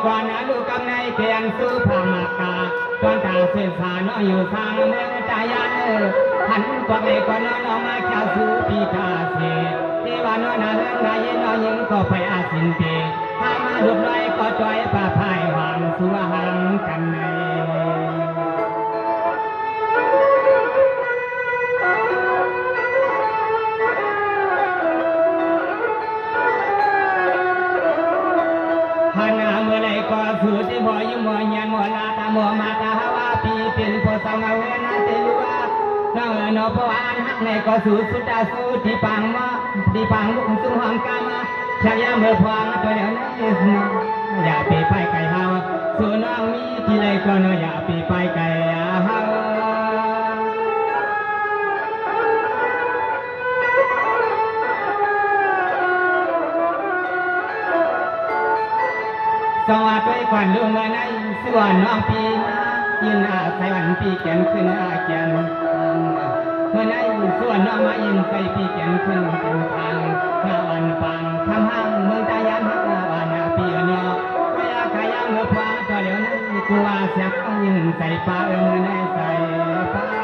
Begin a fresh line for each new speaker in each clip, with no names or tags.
กว่านะลูกกำในเพียงสู้พามากาตอนตาเสียสาน้อยอยู่ทางเมืองตายานหันกว่าเลยก็น้องมาแค่สู้ปีกาเสียที่ว่าน้อยนาเฮือนนายน้อยยิงก็ไปอาสินเตถ้ามาดุดน้อยก็จอยป่าพายหวานสู้หังกันในก็สูดที่บ่อยมัวเงียนมัวลาตามัวมาตาฮาวาปีเป็นพอสาวเงาเงินเตลัวน้องนอพวานฮักในก็สูดสุดาสูดที่ปังมาที่ปังลุกสูงหอมกามาชายาเมื่อพวางตัวเดียวนี้อย่าไปไปไกลเฮาส่วนน้องมีที่ไรก็น้ออย่าไปไปไกลเฮาสวัสดีก่อนลุงเมื่อในส่วนน้องปีมายินใส่วันปีแกนขึ้นแกนเมื่อในส่วนน้องมายินใส่ปีแกนขึ้นเป็นทางหน้าวันปังทำห้างเมืองตายันหักวันปีเนาะเมื่อขยามเมื่อพวางตัวเดียวนั้นกูว่าเสียงยินใส่ปลาเมื่อในใส่ปลา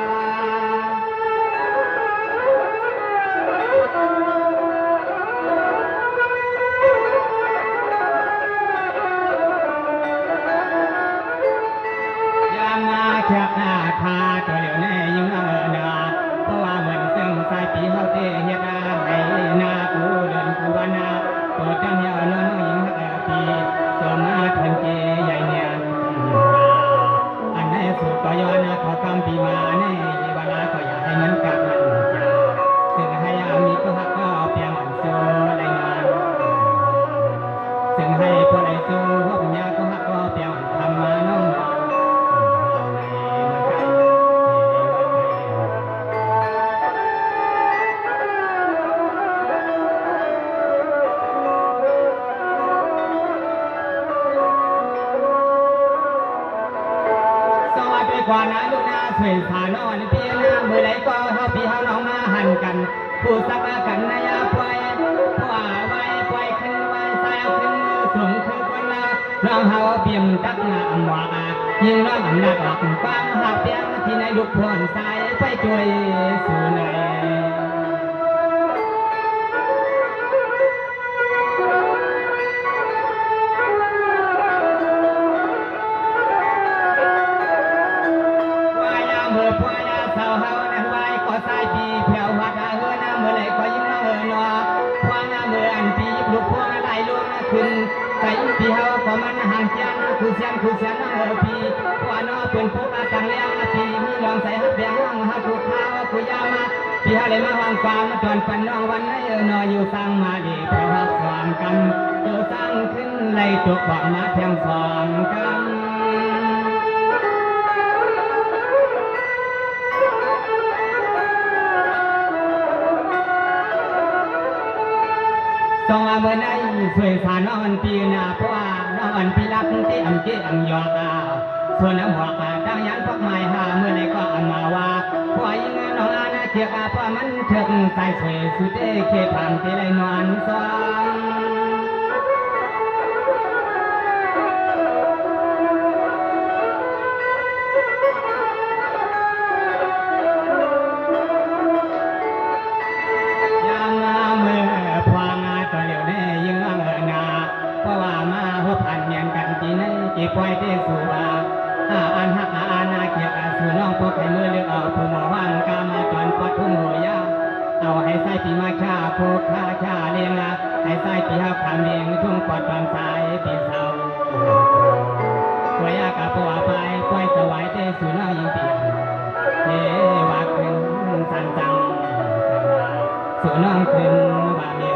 แค่หน้าคาตัวเดียวแน่ยิ่งนาเพราะว่าเหมือนซึ่งสายปีเขาเตะเฮ็ดให้นากูเดินกูวานาเปิดจังยาวน้องยิ่งปีสมาทันเจใหญ่เนี่ยอันไหนสุดก็ย้อนขอคำปีมาในเวลาก็อยากให้มันกัดมันจ้าซึ่งให้มีก็ฮักก็เพียงอันโซ่ได้งานซึ่งให้ผู้ใดโซ่พบยาก็ฮักก็เพียงอันทำมาน้องกว่านะลูกนาเสวยสานอนเพียงนาเมื่อไรก็เฮาพี่เฮาน้องมาหันกันผู้สักกันนายาปล่อยผู้ไว้ปล่อยขึ้นไว้ใส่เอาขึ้นมือสูงคือคนละน้องเฮาเปี่ยมตักงามว่ายิ่งน้องอำนาจออกฟังหากเพียงที่ในลูกพรสายไปช่วยสู่ในสายปีแผ่วหักเฮือน้ำเมื่อไรก็ยิ่งน้องนอควางเมื่ออันปียิบลูกพวงไหลลวงขึ้นใส่ปีเฮาก็มันห่างเจียนคือเสียนน้องปีว่านอเป็นผู้อาจังเลี้ยงปีมีลองใส่ฮักแบงน้องฮักผูกข้าวผูยามาปีเฮาเลยมาห้องกวางมาจวนปันน้องวันให้นออยู่สร้างมาดีเพราะฮักสอนกันตัวสร้างขึ้นไล่ตกบอกมาเพียงสอนกันต้องเมื่อในสวยสานอนปีนาเพราะว่านอนปีรักเตี้ยเตี้ยยอดส่วนน้ำหัวดังยันพวกไม้หาเมื่อไรก็มาว่าพอยิ่งน้องอาณาเกียกเพราะมันถึงใส่สวยสุดเขตผ่านที่ไรนอนสองปล่อยเต้สู่ว่าอันหักอาณาเกียรติสู่น้องพวกให้มือเลือกเอาผู้หมอว่างกามาจอนปอดทุ่งหัวยาเอาให้ใส่ปีมาชาพวกข้าชาเลี้ยงให้ใส่ปีห้าคำเลี้ยงทุ่งปอดความสายปีเศร้าปล่อยอากาศปล่อยไปปล่อยสวายเต้สู่น้องยิ่งปีเทว่าขึ้นสันจังสู่น้องขึ้นว่าเมีย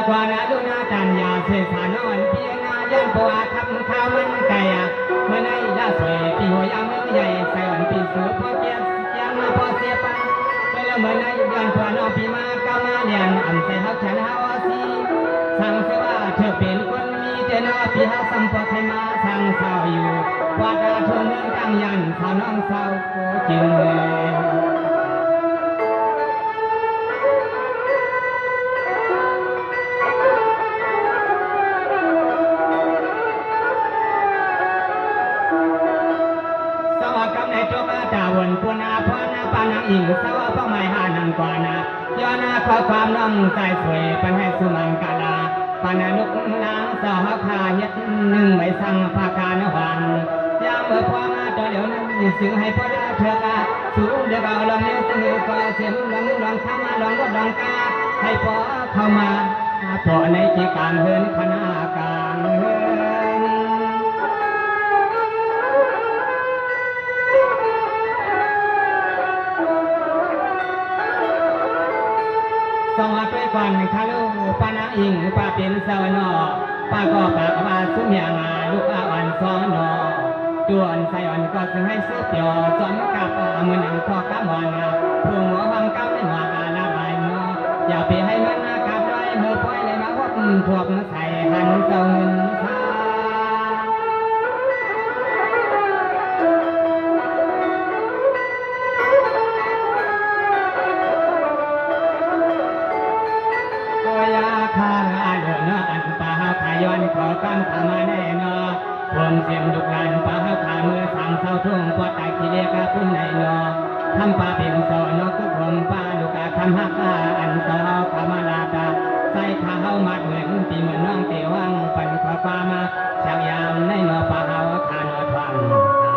กว่านะลูกนาจันยาเสสานอนเพียงนายันปวดทำข้าวมันไก่เมื่อในล่าสวยปีหัวยาเมืองใหญ่ใส่วันปีสูพอเกียร์ยังมาพอเสียไปไปแล้วเมื่อในยันปวดนอปีมาก้ามาเรียนอันใส่ฮักฉันฮาวาซีสั่งเสว่าเธอเป็นคนมีแต่นอปี เฮาสัมปให้มาสร้างเศร้าอยู่ว่าดาทั่วเมืองตั้งยันสาวน้องเศร้าจริงเลยดาวนปุนาพนาปานาอิงสาวป้องไม้หานังกวานาย้อนขอความน้องใจสวยปันให้สุมังกาลาปานาลุกนางสาวคาเฮ็ดหนึ่งไว้สั่งภาการวันยามเมื่อพ่อมาตัวเดี๋ยวนั้นสึงให้พ่อได้เถือกาสูงเดี๋ยวเอาลองเลี้ยวสึงก็เสียมลองทำมาลองก็ลองกาให้พ่อเข้ามาพ่อในกิการเฮินคณะการเฮินสวัสดีก่อนคาลูปานาอิงปาเป็นสาวนอปาก็ปากว่าสุมยางาลูกอ่อนซ้อนอจวนใส่อ่อนก็ถึงให้ซื้อเปียวจอนกับมือหนังพอกำวันผู้หัวบังกับไม่หัวกาลาบายมออย่าไปให้มันกับด้อยมือปล่อยเลยมาวัดถวกใส่หันเจ้าเงินซาย้อนขอความธรรมแน่นอผมเสียงดุกลานป่าเฮาขาเมื่อสั่งเศร้าทุ่งปอดตายขี้เลียกาพุ่นในนอทำป่าเป็นโซนกกุผมป่าลูกาทำฮักอันโซขามาลาตาใส่ขาเฮามัดเหมือนตีเหมือนน้องเตวังปันขอความมาชาวยามในนอป่าเฮาขานอทวังสา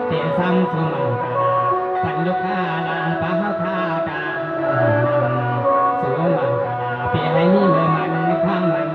เตซ้ำสุมังกาปันลูกาลางป่าเฮาคาตาสุมังกาเปียให้มีเมื่อมันข้างมัน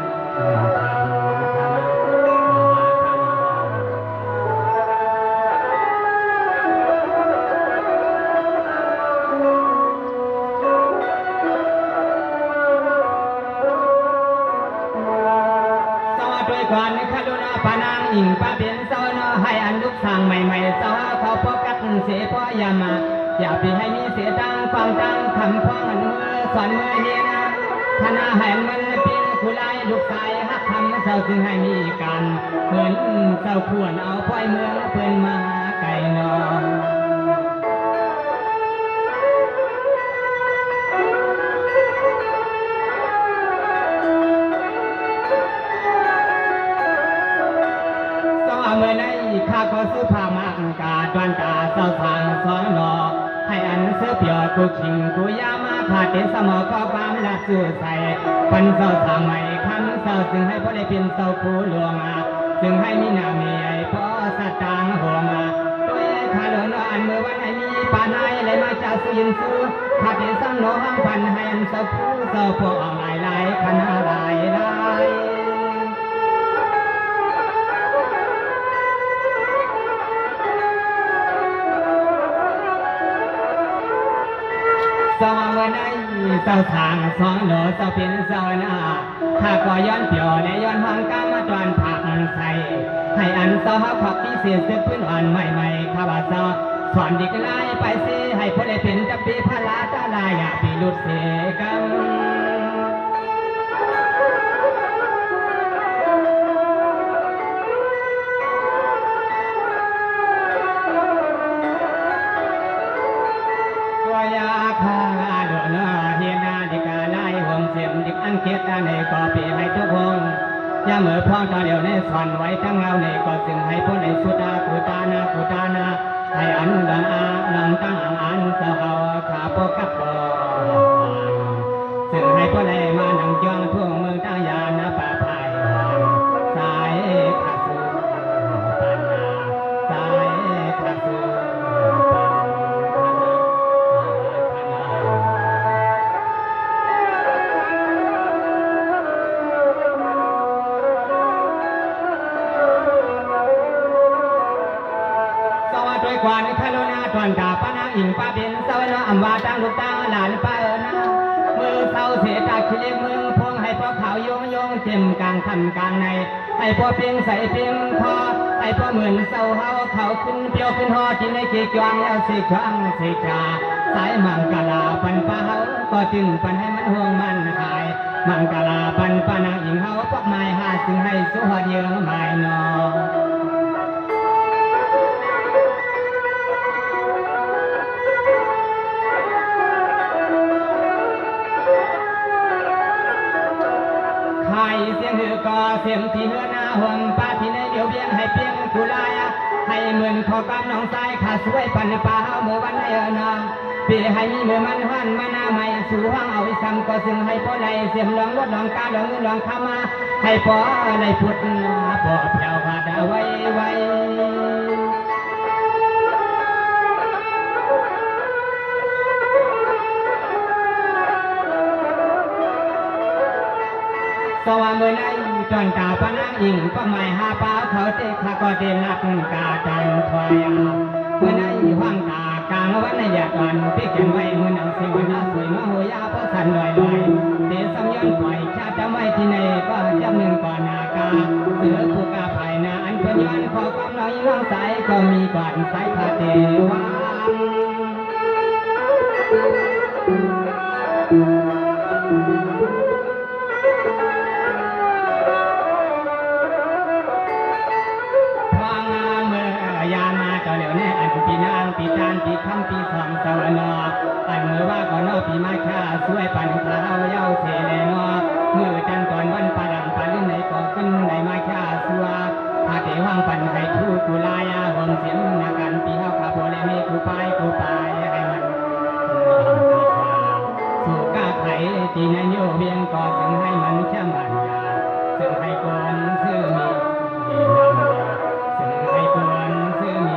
ก่อนขลุนาปานางอิงป้าเป็นสาวนอให้อันลูกสั่งใหม่ๆสาวเขาพบกัดเสียพ่อยามาอย่าไปให้มีเสียดังฟังดังคำพ้องมือสอนมือเฮียนะธนาแห่งมันเป็นผู้ไล่ลูกชายฮักคำเศร้าจึงให้มีกันเหมือนเศร้าควรเอาพ่อยเมืองเพื่อนมาไก่นอนเมื่อในข้าก็ซื้อผ้ามากกาดวนกาเศร้าทางสอนนอให้อันเสื้อเปียกกูขิงกูยามาขาดเต็นสมอก็ความรักสู้ใส่ปันเศร้าทางใหม่คำเศร้าจึงให้พ่อได้เป็นเศร้าผู้หลวงจึงให้มีนามีไอพ่อสัตตางหัวมาด้วยข้าหลวงอันเมื่อวันให้มีปานายเลยมาจากสุยินสูขาดเต็นสำนอห้องพันให้อันเศร้าผู้เศร้าพวกหลายคณะหลายสว่างวันไหนเศร้าทางสองโหนเศร้าเป็นเศร้าหน้าถ้าก็ย้อนเปี่ยวและย้อนห้องกามาตอนผักใส่ให้อันเศร้าหักผักที่เสียสึกพื้นอ่อนใหม่ข้าว่าเศร้าสอนเด็กไล่ไปสิให้พ่อได้เป็นจับปีพระลาตาลายอย่าไปหลุดเสียกันอังเกตในก็ปีให้ทุกคนอย่าเหมือพ่อตาเดียวในสอนไว้ทั้งเราในก็จึงให้พ้นในสุดากุตานาให้อันดังนังตั้งอันเสาขาปกับบ่จึงให้พ้นในมานังจ้องทั่วเมืองตั้งยานาป่าไผ่สายขาสูปันนาสายขาสูกว่าในคาโลนาตอนกาปานาอิงป้าเป็นเศร้าเนาะอัมวาตั้งลูกตาหลานป้านะมือเศร้าเสียจากขี้เล็กมือพวงให้พ่อเขาโยงเต็มกลางทำกลางในให้พ่อเพียงใส่เพียงพอให้พ่อเหมือนเศร้าเขาขึ้นเปียวขึ้นหอที่ในกี่จวงแล้วสิครั้งสิชาสายมังกลาปันป้าเขาก็จึงปันให้มันห่วงมันหาย มังกลาปันปานังอิงเฮาปักไม้หาซึ่งให้สุหัดเยืองไม้นอใครเสียงหือก็เสียงที่เฮือหน้าห่วงป้าที่ในเดียวเบี้ยงให้เพียงกุลายให้เหมือนขอกำน้องสายขาสวยปันป่าเฮาเมื่อวันในนองปีให้มีเมื่อมันหันมาหน้าใหม่สู่ห้องเอาอีซ้ำก็ซึ่งให้พ่อในเสียมลองลดลองกาลองเงินลองข้ามาให้พ่อในพุทธพ่อเพียวหาดไว้ไว้สว่างเมื่อไหนจนกาปนังอิงก็ไม่หาป้าเขาเตะขาก็เตะนักกาจันทอยเมื่อไหนห้างตากลางวันในยากันพี่เขียนไว้เมื่อหนังสิวันน่าสวยมาหัวยาเพราะสันลอยลอยเดชสัมย้อนปล่อยชาจะไม่ที่ไหนก็จำหนึ่งก่อนนากาเสือผู้กาภายนาอันเป็นย้อนขอความน้อยน้องสายก็มีก่อนสายคาเทวาปีจานปีคำปีสองสวรรค์อันเมื่อว่าก่อนนอปีมาชาสวยปันขาวเย้าเสเลนอเมื่อจันก่อนวันปาดังปาลื่นไหนก็ขึ้นในมาชาสัวถ้าเทว่างปันให้ทูกุลายาห่มเสียงนาการปีเฮาขาโบเลมีกูไปให้มันสุกาไข่จีนันโยเบียงก็ซึ่งให้มันช่างมันยาซึ่งให้ก่อนซึ่งมีซึ่งให้ก่อนซึ่งมี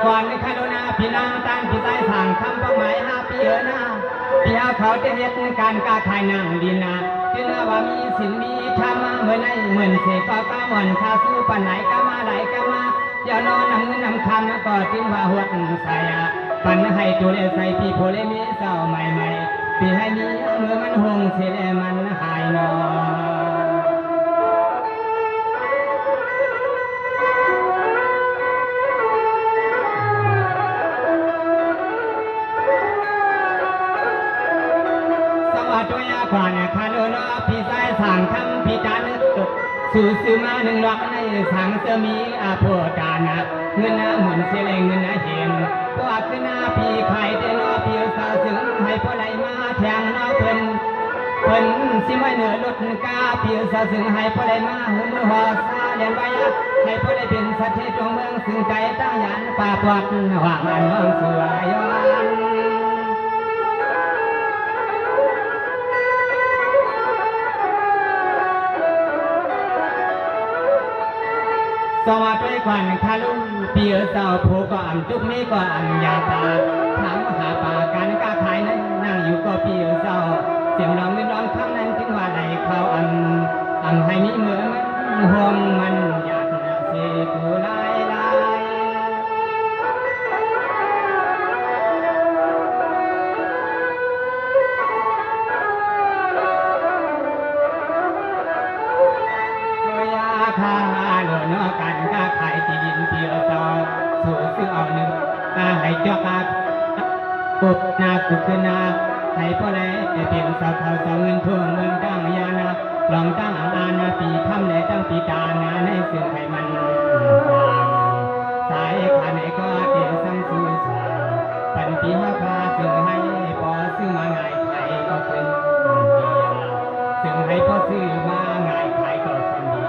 ก่อนในคาโดนาพี่นางตันพี่ใจสั่งคำว่าหมายหาพี่นาพี่เอาเขาจะเฮ็ดการกาขายนางดีนาที่นาว่ามีสินมีธรรมะเมื่อในเหมือนเสกก็ก้าหม่อนข้าสู้ปันไหนก็มาไหลก็มาอย่านอนนำเงินนำคำนะก็จิ้มว่าหัวใส่ปันให้ตัวเลใส่พี่โพเลมีเศร้าใหม่พี่ให้มีเมื่อมันหงเสียมันหายนอตัวยาขวานคาโดนพี่สายสั่งคำพี่จานึกสู่ซื้อมาหนึ่งดอกในสั่งเสมีอาโพจานะเงินนะหมุนเสลงเงินนะเห็นพวกขึ้นหน้าพี่ไข่เตนอพี่สาวซึ่งให้พ่อไหลมาแทงนอเพิ่นสิไม่เหนือลดกาพี่สาวซึ่งให้พ่อไหลมาหูมือหอซาเลียนไว้ให้พ่อได้เป็นสัตว์ที่จงเมืองซึ่งใจตั้งยันป่าปวัดว่างอันน้องสวยย้อนสวัสดีก่อนคาลุงเปียเสาโพก็อ่ำจุกนี้ก็อ่ำยาตาถามหาป่าการกาขายนั้นนั่งอยู่ก็เปียเสาเสียงร้องเงินร้องคำนั้นถึงว่าใดเขาอ่ำให้มีเหมือนห่วงมันอยากเสกูลายข้าหลวงนอกันกาขายที่ดินเปียซอสู่ซื้อเอาหนึ่งให้เจ้าอากุบนากุบนาให้พ่อแลเปลี่ยนสาวเขาสาวเงินทั่วเมืองตั้งยานาลองตั้งอาณาปีคำและตั้งปีตานาในสื่อให้มันสายขาไหนก็เตียสังสู่สาปันปีห้าพาซึ่งให้พอซื้อมาง่ายไทยก็เป็นดีซึ่งให้พอซื้อมาง่ายไทยก็เป็นดี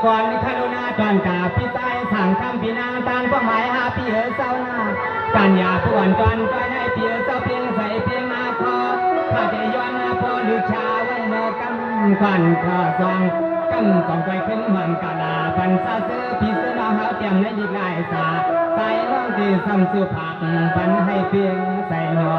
ก่อนคาโดนาจอนกาพี่ใต้สั่งคำพี่นางตานป้าหมายหาพี่เศร้าหน้าการยาผู้อ่อนจอนก้อยได้พี่เศร้าเพียงใส่เพียงนาคอข้าจะย้อนนาพอลูกชาไว้นอกำควันข้าซองกำสองไปขึ้นมันกาลาปันซาเสือพี่เสือน้องเฮาเตรียมในยิบลายสาใส่น้องที่ซ้ำสุผักปันให้เพียงใส่นอ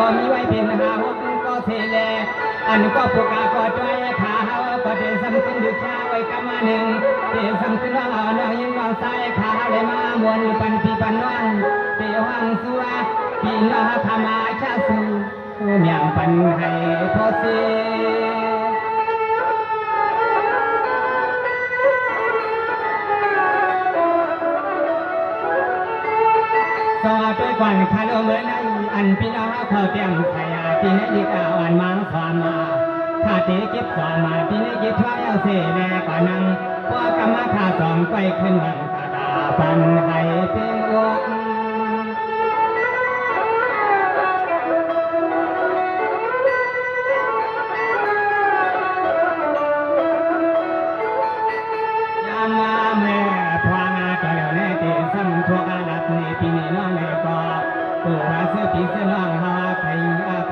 ก็มีไว้เป็นหาหกก็เสแลอันก็ผูกาก็จ้อยขาเฮาก็เดินซ้ำขึ้นดึกช้าไว้กำมาหนึ่งเดินซ้ำขึ้นว่าน้องยิงน้องสายขาเลยมามวนปันพี่ปันน้องเตียวหังสัวพี่น้องขมาชาสูเมียงปันให้พอเสีสวัสดีก่อนคาร์โลเมื่อนั้นอันพี่น้องเขาเตรียมใส่ที่นี่ดีกว่าอ่านมังสามาถ้าเตะเก็บสอมาที่นี่เก็บท้ายเอาเสียแน่ก่อนนั่งพอกรรมขาสองไปขึ้นหลังกระดาปันให้เป็นอกยามาเมื่อพวางาตัวเดียวแน่เตะซ้ำทั่วอาลับในปีนี้น้องเลยก็ตัวเสื้อปีเสื้อน้องหาใคร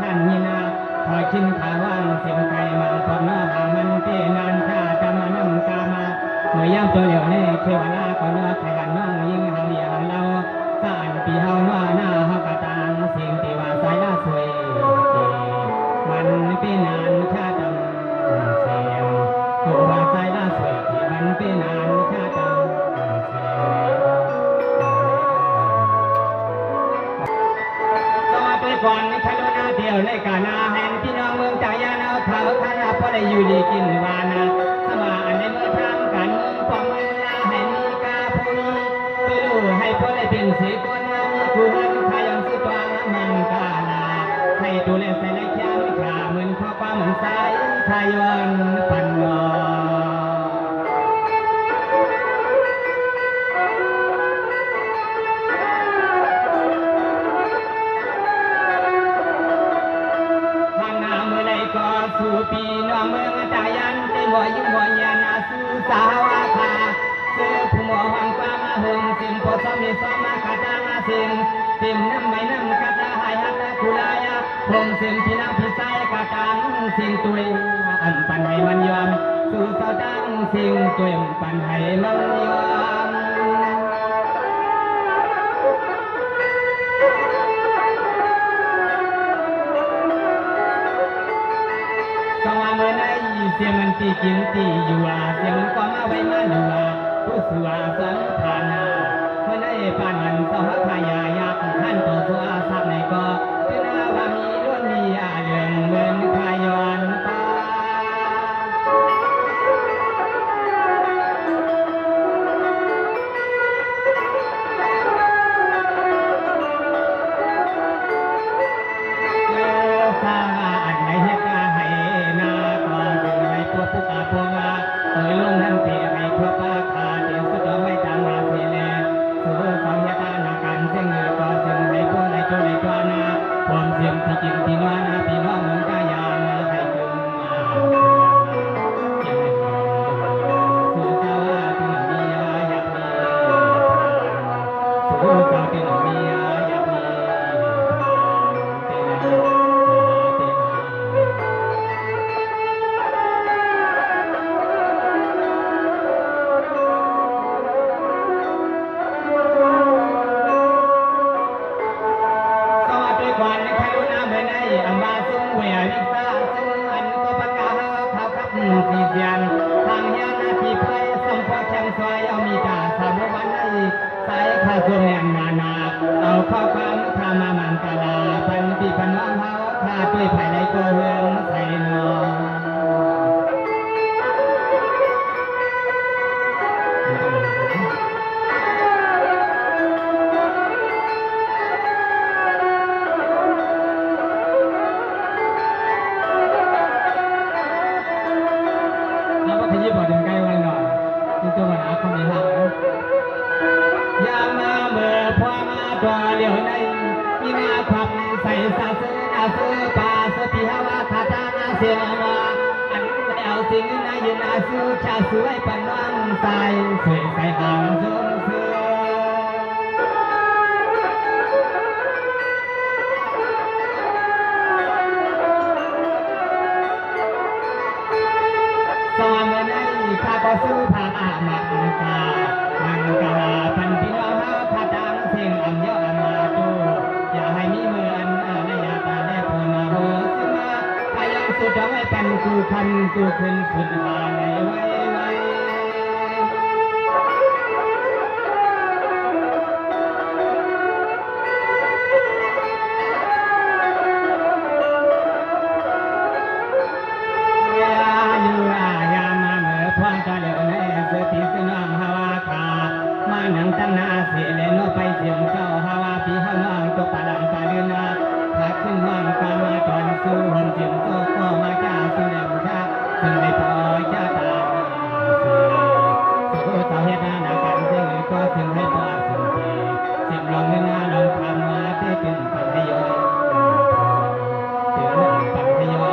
ขันยินาพอชินขาว่างเสียงไก่มาพอน้องหามันเตนานชาจะมานำกามาเมื่อยามตัวเดียวแน่เทวนาก็น้องใครกันน้องยิงหาเดียวเราสานปีเฮาน้อหน้าเฮากระตังเสียงตีว่าสายล่าสวยมันเป็นนานชาดำเสียงตัวว่าสายล่าสวยมันเป็นนานชาดำเสียงก่อนคารุณาเดียวในกานาแห่งพี่น้องเมืองจากยานาเขาข้าราพอได้อยู่ดีกินวานาสมาอันในเมื่อทำกันเมืองปองเมืองลาให้มีกาพูนีไปรู้ให้พอได้เป็นสีกนมีกูเงินขยันสุดตัวมันกาลาให้ตัวเล่นใส่ในแก้วขาเหมือนข้อความเหมือนสายทายอนปันนอสู่ปีน้องเมืองตายันเต็มบ่ยุ่งบ่ยานาสู่สาวาคาเสื้อผู้หมอหังฟ้ามาหงสิมพอสมีสมาคาตามาสิมติมน้ำไม่น้ำกาตาหายหักคุลายาพงสิมพี่น้ำพี่สายกาตังสิ่งตุยอันปันให้มันยอมสู่สาวดังสิ่งตุยปันให้มันยอมเมื่อไหร่เสียงมันตีกินตีอยู่เสียงมันก็มาไว้มาอยู่ผู้สวาสังฐานาเมื่อไหร่ปานมันสหพายายักท่านต่อสวาสักในก็เป็นอาว่ามีล้วนมีเรื่องเหมือนพายอนตาเอาข้อความทามามันกาลาพันปีพันน้องเฮาถ้าด้วยภายในตัวเมืองใส่นอเราก็ขยี้บอดใกล้ไว้หน่อยที่ตัวมันอาคมในห้างยามาเมื่อพอมาตัวเดียวในมีนาขับใส่สาเสือเสือป่าเสือปีฮาวาคาตามาเสียมาอันเอาสิ่งนั้นยืนอาสูชาสวยปนน้องใส่สวยใส่หางสมเสือสอนเมื่อไหร่ข้าก็สู้พาอามังกามังกาพันพี่น้องเฮาคาตังเสียงอันเยอะมาตูอย่าให้มีเมือนในยาตาแลบ คำกูขึ้นสุดหาในไว้ไว้หนังตั้งนาเสียเลนไปเสียงเจ้าฮาวาปีห้าน้องตกปาลังตาเดือนนาถ้าขึ้นว่างกามาจอนสู้หุ่นเสียงโซ่ก็มาจ้าสุดแรงชาซึ่งไม่พอจ้าตาสู้สาวเฮ็ดนานาการซึ่งก็ซึ่งให้พอสิ่งที่เสียงลองเงินนาลองทำมาได้เป็นปัญญาถึงปัญญา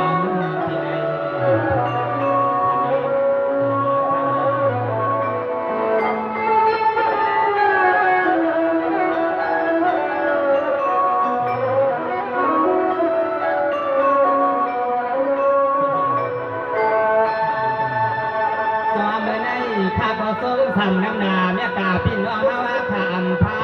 ที่ไหนข้าก็สมสั่งน้ำนาเมียกาพี่น้องมาว่าข้าอัมพา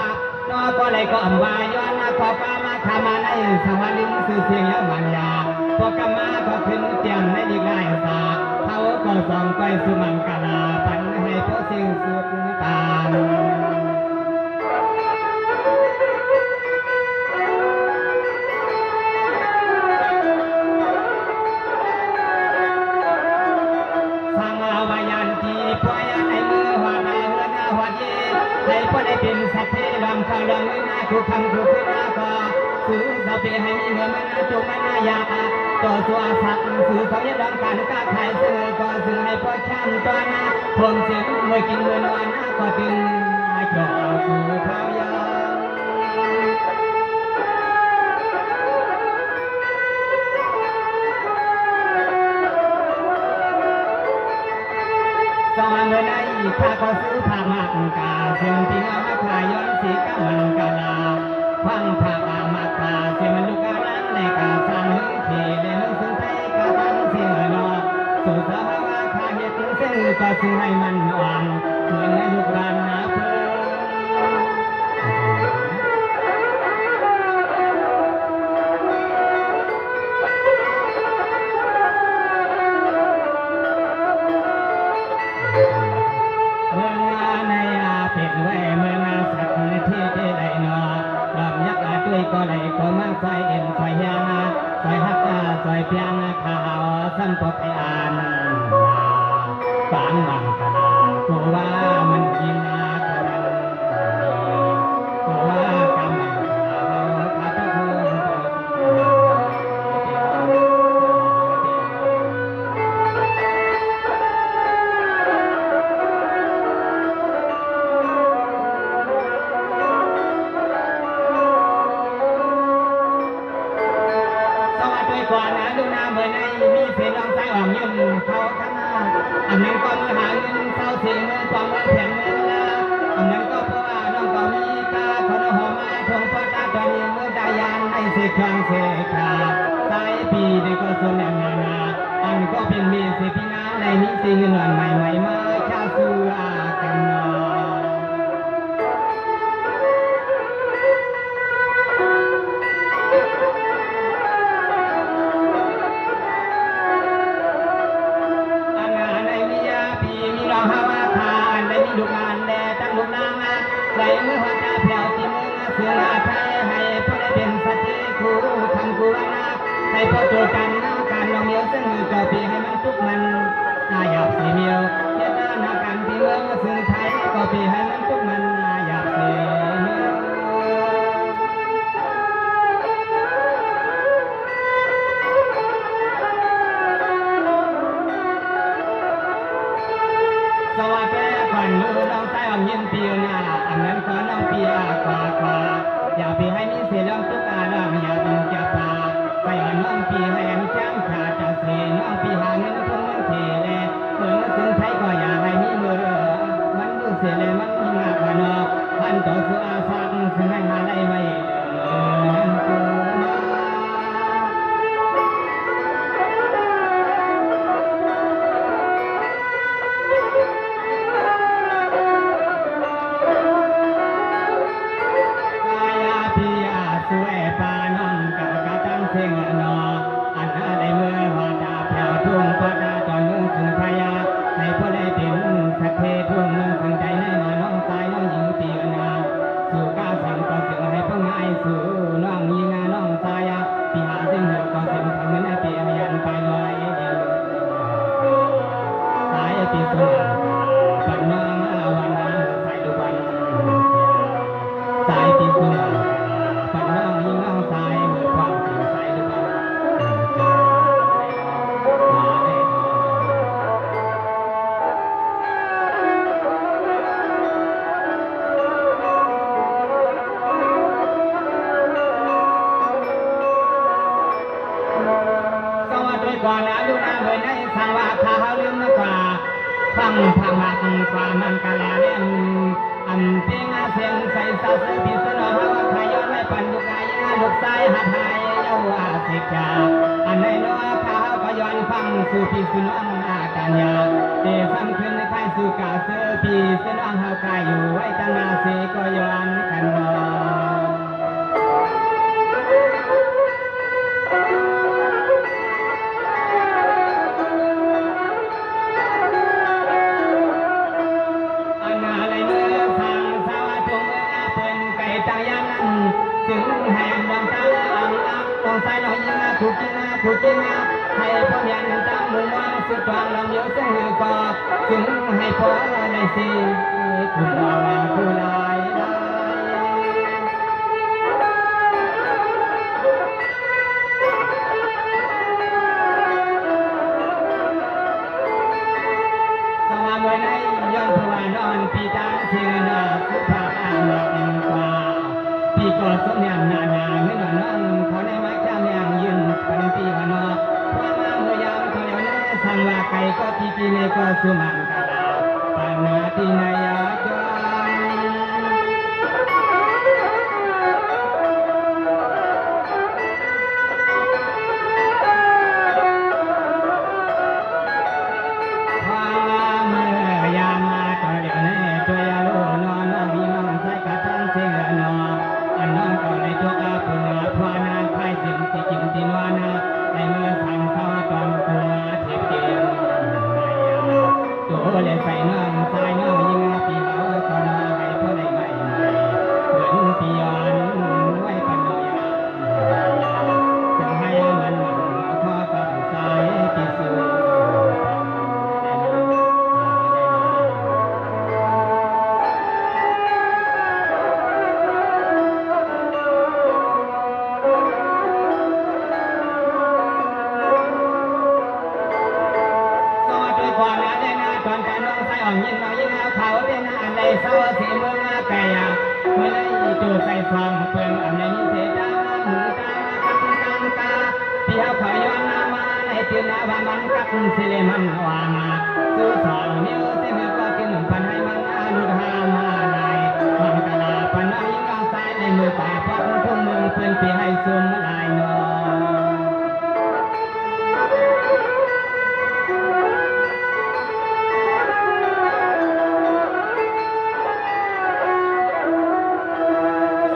นอก็เลยก็อัมวาย้อนขอป้ามาขามาในสวรรค์สื่อเสียงยามันยาพอกรรมาก็ขึ้นเตียงในดีไล่สาเขาก็ส่องไปสุมังกลาปันให้พวกสิ่งสุดตามให้พ่อได้เป็นสัตว์ที่ลำข้าวลำมือหน้าคู่คำคู่ขึ้นหน้าก็สื่อสาวเปียให้มีเงินมันจุกมันน่ายากต่อตัวสัตว์สื่อเขาจะลำการก้าไข่เสือก็สื่อให้พ่อช้ำตัวหน้าผมเสียงเมื่อกินเมื่อนอนหน้าก็ตึงจอคู่ข้าวยาสองเมื่อใดข้าก็ซื้อผ้ามักกาเสียงที่น้องมาขายย้อนสีกัมันกาลาฟังผ้ามักกาเสียมันลูกอาลังในกาสร้างเมืองขี่เดินซึ่งไทยกาฟังเสียงนอสู่สาวว่าข้าเห็ดเส้นก็ซึ่งให้มันอ่อนเหมือนในลูกบ้านนาเพื่อก็เลยก็มาใส่เอ็นใส่ยาใส่ฮักใส่เพียงข่าวสัมปทานบางบางกะลากูว่ามันกินก็มันกูว่ากำมันข้าพเจ้าก่อนนะดูนาเมื่อในมีเสียงร้องสายอ่อนยืนเขาข้างหน้าอันนั้นก็มือหาเงินเศร้าเสียงเงินความเงินแผ่นเงินละอันนั้นก็เพราะว่าน้องก็มีตาคนหอมมาทงพ่อตาตอนนี้เมื่อดายานในเสกครั้งเสกขาสายปีในก็ส่วนนานาอันก็เป็นมีเสพินาในมีสิ่งเงินใหม่ใหม่มาชาสูอากันนอลูกงานแด่ตั้งลูกนางไหลเมื่อหัวตาแผ่วที่มือเสือไทยให้พ่อได้เป็นสัตว์ที่คู่ทำคู่นะให้พ่อตัวกันการลองเมียวซึ่งก็ปีให้มันทุกมันหยาบสีเมียวเจ้าหน้าการที่เมืองซึ่งไทยก็ปีให้มันทุกมันหยาบสีเมียวสวัสดีฝันมือน้องใต้อมยินปีหน้าอันนั้นก็น้องปีกว่าอย่าไปให้มีเสียงตุ๊กอาดำอย่าเป็นจะปาไปน้องปีให้อันจ้างขาจะเสียน้องปีหาเงินทุ่งเงินเทเลเมืองซึ่งไทยก็อย่าให้มีมือมันมือเสียเลยมันมีงากว่าเนาะพันต่อสุอาสังซึ่งให้หาได้ไว้นั่นกูปาน้องกะตั้งเสียงนออันอะไรเมื่อว่าดาแผ่วทุ่งก็ได้ ปีสุนปันน้องวันนั้นใส่ดูบันสายปีสุนปันน้องยิ่งน้องสายเมื่อความจริงใส่ดูบันมาได้ก่อนอายุนาเมื่อในสังวาพาเขาลืมกว่าฟังพามักความมันกะลาเล่นอันเพียงเสียงใส่สาวเสือพิศนเขาขย้อนไว้ปันดุกายลูกสายหัดหายเย้าอาสิกาอันในน้อเขาขย้อนฟังสู่พิศนอาการยาเดซ้ำขึ้นใครสู่กาเสือพิศนเขากายอยู่ไว้ตั้งนาสีก็ย้อนกันนอถึงแห่งดำตาอังอักต้องใส่หน่อยยิงถูกกินให้พ่อยันตั้งมุมว่าสุดทางลำเยอะเสียก่อถึงให้พ่อในสิคุณว่าผู้ลายสว่างไว้ในย้อนผู้ว่านอนปีจานเสียงนาสุภาพอามาเป็นกว่าพี่ก็สมยังนาเมื่อน้องเขาได้มาจำยังยืนปันปีวันนอพอมาเมื่อยามเขาเดียวนี้สั่งว่าไก่ก็ที่กินก็สุมันกะลาปานาที่นายาจสิเลมันวามาสู้สองนิ้วเสียมือก็กินหนุ่มปันให้มันอาลุธามาลายมันกะลาปันน้อยยิ่งก้าวซ้ายในมือป่าพักทุ่มมือเพื่อนปีให้ซุ่มลายนอ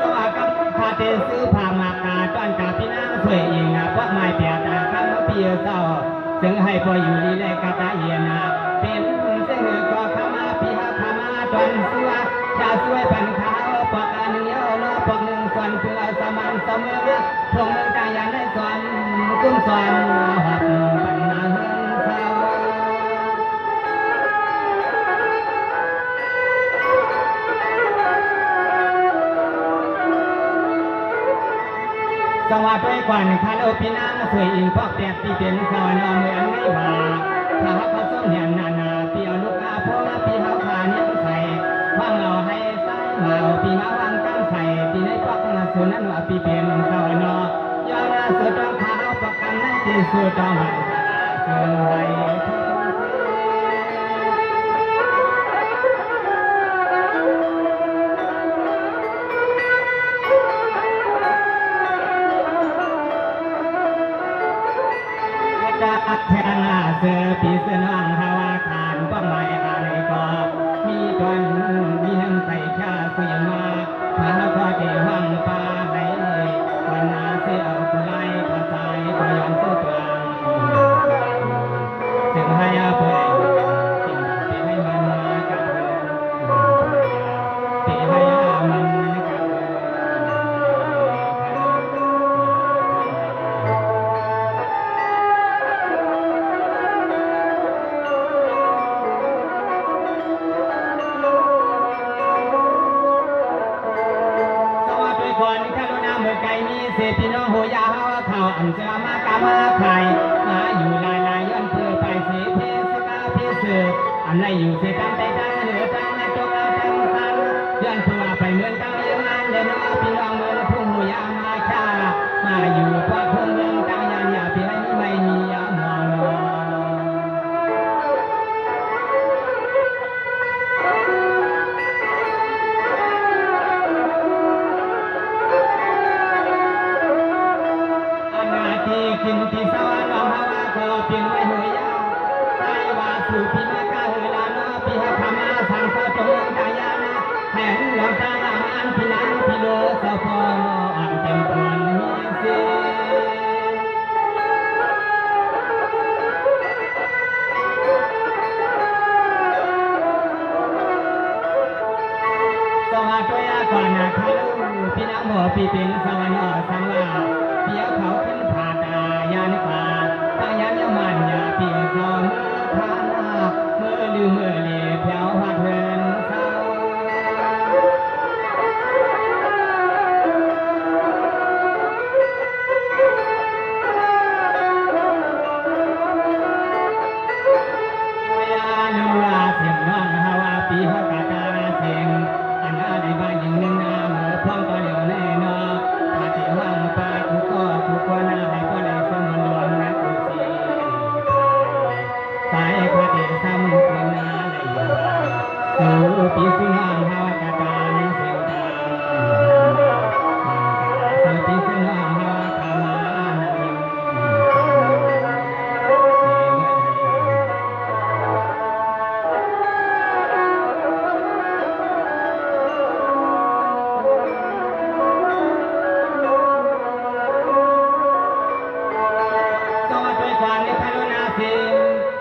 สวัสดิ์พาเตซื้อผ้ามากาต้อนกาพี่นางสวยอิงพวกไม้เปียตาข้ามเปียเศร้าถึงให้พออยู่ดีเลยกะตาเอียนาเป็นเส้นก็ขามาพี่ฮาขามาตอนสัวจะสวยปันขาวปอกอันเดียวล้อปอกหนึ่งส่วนเพื่อสมานเสมอพงมือตายันได้ส่วนกุ้งส่วนหับปันนาเฮือนเศร้าสวัสดีก่อนคันโอพินางสวยอิงพอกแปดที่เป็นสวรรค์เหมือนไม่ว่าถ้าเขาผสมเหียนนาปีเอาลูกอาพงปีเขาขาเนียใส่ว่างเราให้ใส่เมาปีมาวางกันใส่ปีในพอกนาสุนั้นว่าปีเป็นสวรรค์ยอนาสุดต้องขาเขาประกันในที่สุดต้องมันเสื่อมไหลแทนเสือปีเสือน้องฮาวาขานป้องไม้อะไรก็มีตอนมีน้ำใส่ชาเสียมาพาพอเดีวังปลาไหลวันนาเสียเอากุไลภาษาก็ยอมสู้กลางถึง อมเสือมากามาไข่มาอยู่ลายย้อนเพื่อไปเสียเพสกาเพสืออันไรอยู่เสียตั้งใจตั้งเหนือตั้งในจงเอาตั้งสันย้อนเพื่อไปเหมือนตั้งยังงานเดินเอาพี่น้องเมืองทุ่งหูยามาชามาอยู่ปอดเพื่อเมืองตั้งยันอย่าพี่ให้ไม่มียามองกินที่สวรรค์น้องฮาวาก็เปลี่ยนไว้หัวยาวใส่ว่าสู่พี่มากาเฮลาโนพี่ฮักมาสั่งเสาจงกายานะแห่งหลอกตาลานพี่นังพี่โลสะพออ่างเต็มปวนมีเสีสวัสดีก่อนนะค่ะพี่นังบ่พี่เป็นสวรรค์สังวาเดี๋ยวเขาขึ้นผ่านยานป่าตั้งยันยมันอย่าเปียกซอมทานาเมื่อลืมเมื่อเลี้ยเพียวหัดเหินเศร้าลูอาเสียงน้องฮาวาปีฮากาตาเสียงอันอะไรบ้างยิ่งนึงนาเมื่อพร้อมต่อเดียวแน่นอนถ้าเที่ว่างปากูก็กูก็น่าให้ก็ได้สมรวมนะกูสิสายคดีซ้ำคืนนาเลยสู่ปีสุนองฮาวากาตาเสียงดังสู่ปีสุนองฮาวาคามานายิง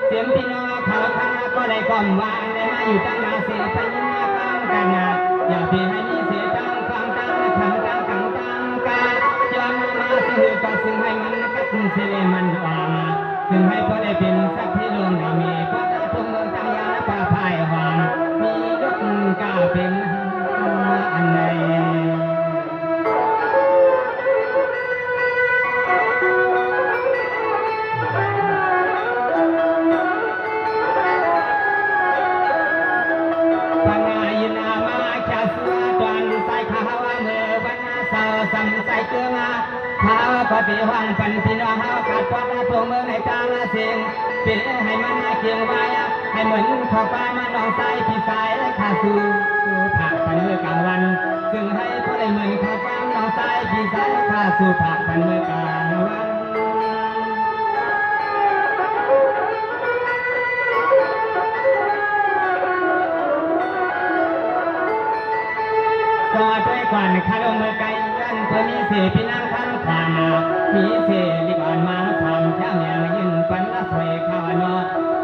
เสียงพี่น้องเขาคณะก็ได้ก่อมวางได้มาอยู่ตั้งนาเสียไปยินมาตั้งกันนะอย่าเพียงให้มีเสียตั้งความตั้งขังตั้งขังตั้งกันย้อนมาซึ่งก็ซึ่งให้มันกัดเสียมันออกมาซึ่งให้พอได้เป็นสักที่ลงได้มีพอได้ทุ่งเมืองตั้งยาป่าพายหอมมียกกาเป็นอันไหนสัมใส่เกลือมาข้าวก็ตีห้องปันพี่น้องเฮาขาดวัดตัวเมืองในตาละเสียงเปลี่ยนให้มันน่าเกียงไว้ให้เหมือนขอฟ้ามาน้องใส่พี่สายขาสู่ผักปันเมื่อกลางวันซึ่งให้พอได้เหมือนขอฟ้าน้องใส่พี่สายขาสู่ผักปันเมื่อกลางวันก็ด้วยกวนคาร์มือไก่ยันเพื่อมีเสียพี่นั่งข้างขวามีเสียลิบอนมาทำช่างยังยืนปันละสวยข้าวนอ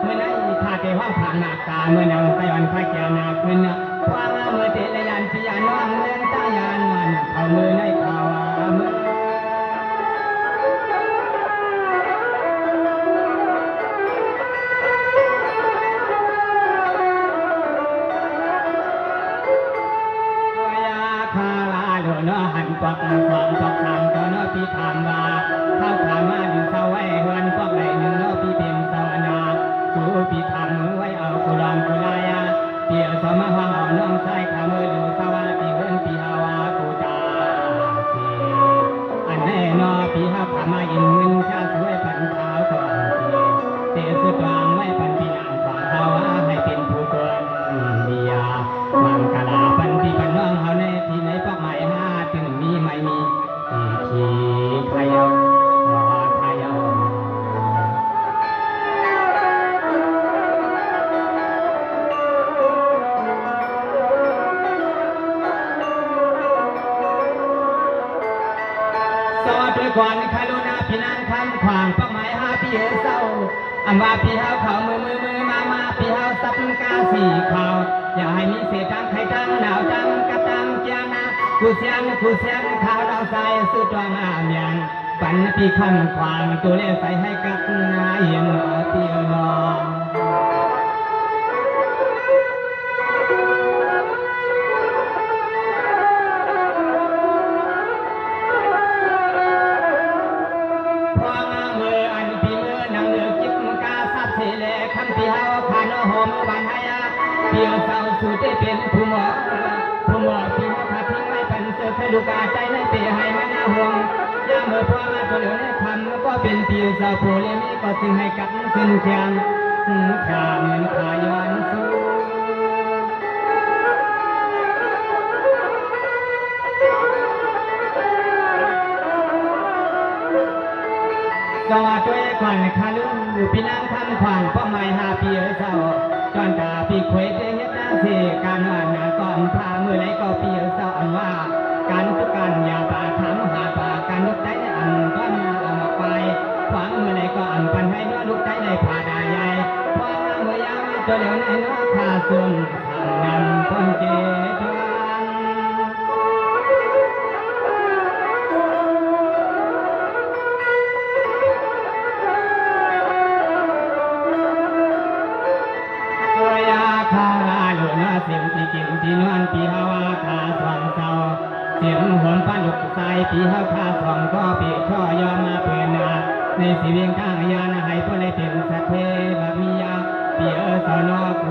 เมื่อไหนข้าเกห้องผ่านหนักตาเมื่อนางไต้หวันข้าเกี่ยวหนักขึ้นความเมื่อเตะยันพี่ยันน้องเล่นตายันมันเอามือในข่าวมือหันปอกสองปอกสามก็นอพี่ถามว่าเข้าถามมาอยู่เศร้าไว้เฮือนปอกไหนหนึ่งนอพี่เป็นสวนาสู้พี่ทำไว้เอากุลองกุลายาเปี่ยวสมห้องเอาน้องใส่ขามืออยู่สวาพี่เฮือนพี่ฮาวากูตาสีอันแน่นอพี่ฮาพามาอินเงินชาสวยพันเท้าก่อนเตะสุดวางไว้พันพี่นางขวางฮาวาให้เป็นผู้เกินเดียมังกลาพันพี่พันน้องเฮาในที่ไหนปอกใหม่ถึงมีไม่มีที่ใครเอาใครเอาสวัสดีก่อนคารุณาพี่นางคำขวางปอกไม้หาพี่เศร้าอันว่าพี่เฮาเขามือมาพี่เฮาซับกาสีเขาอย่าให้มีเสียจังใครจังหนาวจังกระตังเจียงนะกูเสียงข้าวดาวใส่สุดดวงอามยังฝันพี่คำขวางตัวเลี้ยใส่ให้กับนาเอียงเหนือเตียวนอน มือบานให้เปียวเศร้าสูดได้เป็นผู้หมอพี่เขาขาดทิ้งไว้เป็นเสือให้ลูกกาใจในเปียให้มันน่าห่วงยามเมื่อพ่อมาตัวเหลือในคำก็เป็นเปียวเศร้าผู้เลี้ยงนี้ก็จึงให้กันสิ้นเชียงขาเงินขาย้อนสู้สวัสดีขวัญคาลุงพี่นางทำขวัญป้องไม้หาปีเศร้าจอนตาปีเคว้เฮ็ดนาเสการหวานนาก่อนพามือไหลก็ปีเศร้าอันว่าการทุกการอย่าป่าถามหาป่าการลุกใจในอันก็มีเอามาไปขวางมือไหลก็อันปันให้เนื้อลุกใจในผาดาใหญ่พอมาเมื่อยามตัวเหลียวในเนื้อขาส่วนนำคนเกตเสียงที่กินที่นอนปีฮาวาคาสองเศร้าเสียงหวนป้าลุกใส่ปีฮาวคาสองก็ปีช่อยอมมาเพื่อนนาในสีเวียงข้างยานาให้พ่อได้เป็นสัตเพบมียาปีสอนอกู